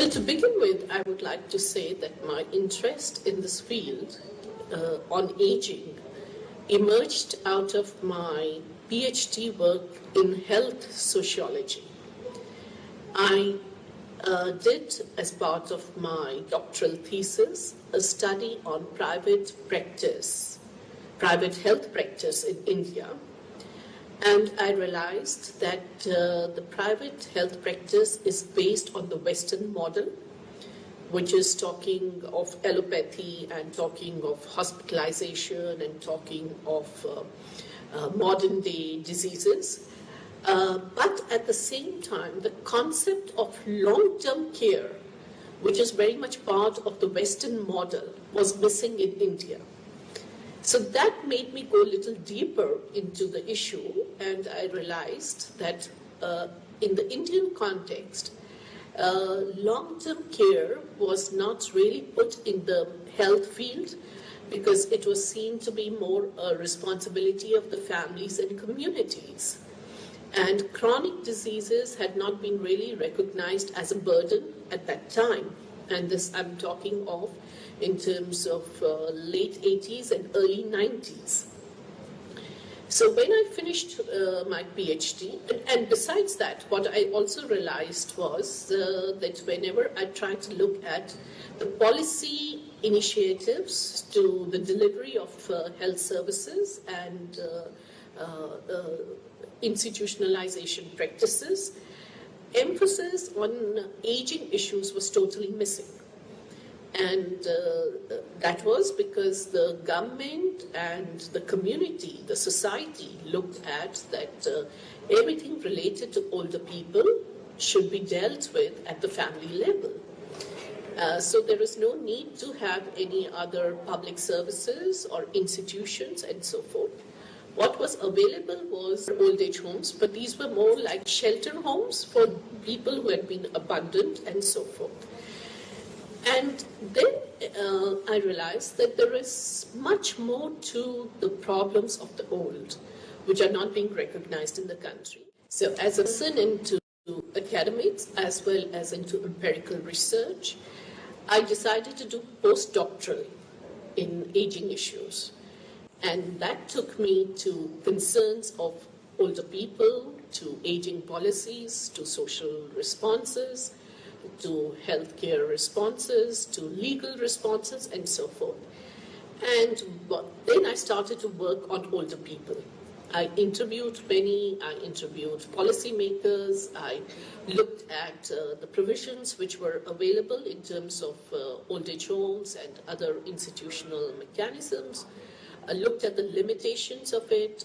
Well, to begin with, I would like to say that my interest in this field on aging emerged out of my PhD work in health sociology. I did, as part of my doctoral thesis, a study on private health practice in India. And I realized that the private health practice is based on the Western model, which is talking of allopathy and talking of hospitalization and talking of modern day diseases. But at the same time, the concept of long-term care, which is very much part of the Western model, was missing in India. So that made me go a little deeper into the issue, and I realized that in the Indian context, long-term care was not really put in the health field because it was seen to be more a responsibility of the families and communities. And chronic diseases had not been really recognized as a burden at that time. And this I'm talking of in terms of late 80s and early 90s. So when I finished my PhD, and besides that, what I also realized was that whenever I tried to look at the policy initiatives to the delivery of health services and institutionalization practices, emphasis on aging issues was totally missing. And that was because the government and the community, the society, looked at that everything related to older people should be dealt with at the family level. So there is no need to have any other public services or institutions and so forth. What was available was old age homes, but these were more like shelter homes for people who had been abandoned and so forth. And then I realized that there is much more to the problems of the old, which are not being recognized in the country. So as a person into academics as well as into empirical research, I decided to do postdoctoral in aging issues. And that took me to concerns of older people, to aging policies, to social responses, to healthcare responses, to legal responses, and so forth. And then I started to work on older people. I interviewed many, I interviewed policymakers, I looked at the provisions which were available in terms of old age homes and other institutional mechanisms. I looked at the limitations of it,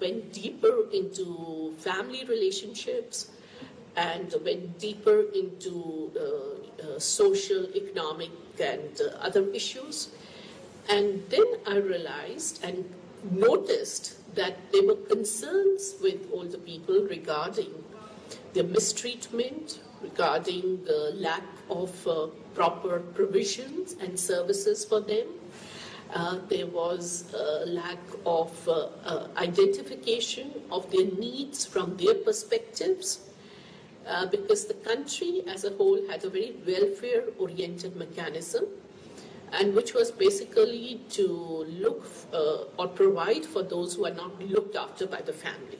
went deeper into family relationships, and went deeper into social, economic, and other issues. And then I realized and noticed that there were concerns with older people regarding the mistreatment, regarding the lack of proper provisions and services for them. There was a lack of identification of their needs from their perspectives, because the country as a whole had a very welfare-oriented mechanism, and which was basically to look or provide for those who are not looked after by the family.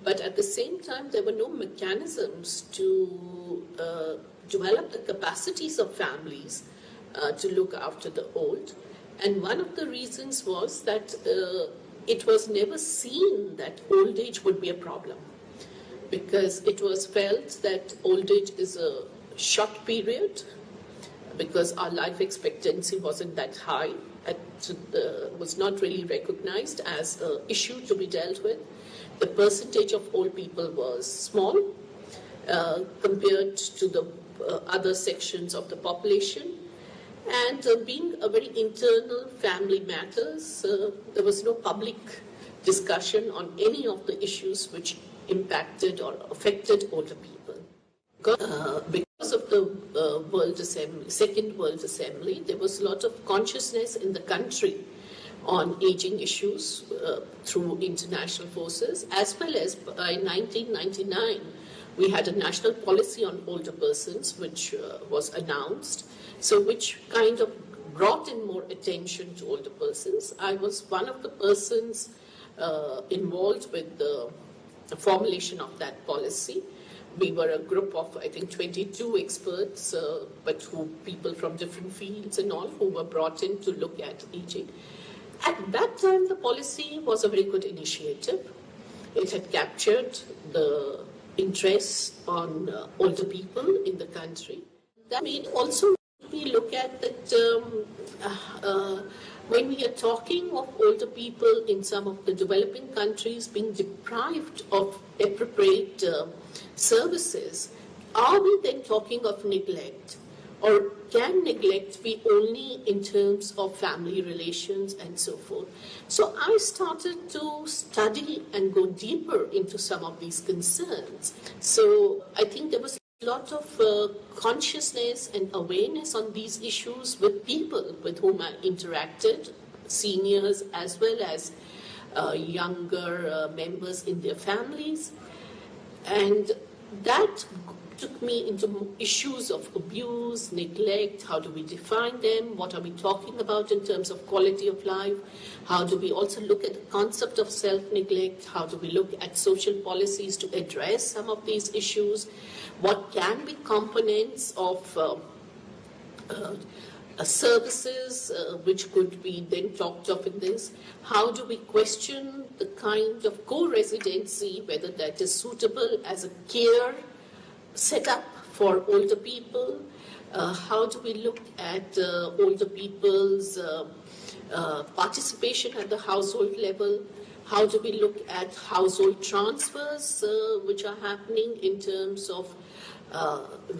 But at the same time, there were no mechanisms to develop the capacities of families to look after the old. And one of the reasons was that it was never seen that old age would be a problem, because it was felt that old age is a short period, because our life expectancy wasn't that high. It was not really recognized as an issue to be dealt with. The percentage of old people was small compared to the other sections of the population. And being a very internal family matters, there was no public discussion on any of the issues which impacted or affected older people. Because of the Second World Assembly, there was a lot of consciousness in the country on aging issues through international forces, as well as by 1999, We had a national policy on older persons, which was announced, so which kind of brought in more attention to older persons. I was one of the persons involved with the formulation of that policy. We were a group of, I think, 22 experts, but people from different fields and all, who were brought in to look at aging. At that time, the policy was a very good initiative. It had captured the interest on older people in the country. That made also we look at that when we are talking of older people in some of the developing countries being deprived of appropriate services, are we then talking of neglect? Or can neglect be only in terms of family relations and so forth? So I started to study and go deeper into some of these concerns. So I think there was a lot of consciousness and awareness on these issues with people with whom I interacted, seniors as well as younger members in their families. And that took me into issues of abuse, neglect, how do we define them, what are we talking about in terms of quality of life, how do we also look at the concept of self-neglect, how do we look at social policies to address some of these issues, what can be components of services which could be then talked of in this, how do we question the kind of co-residency, whether that is suitable as a care set up for older people, how do we look at older people's participation at the household level, how do we look at household transfers which are happening in terms of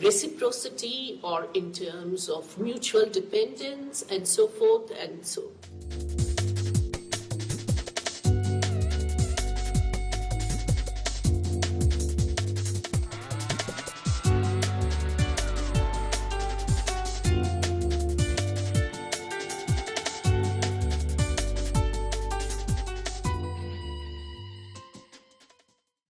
reciprocity or in terms of mutual dependence and so forth and so.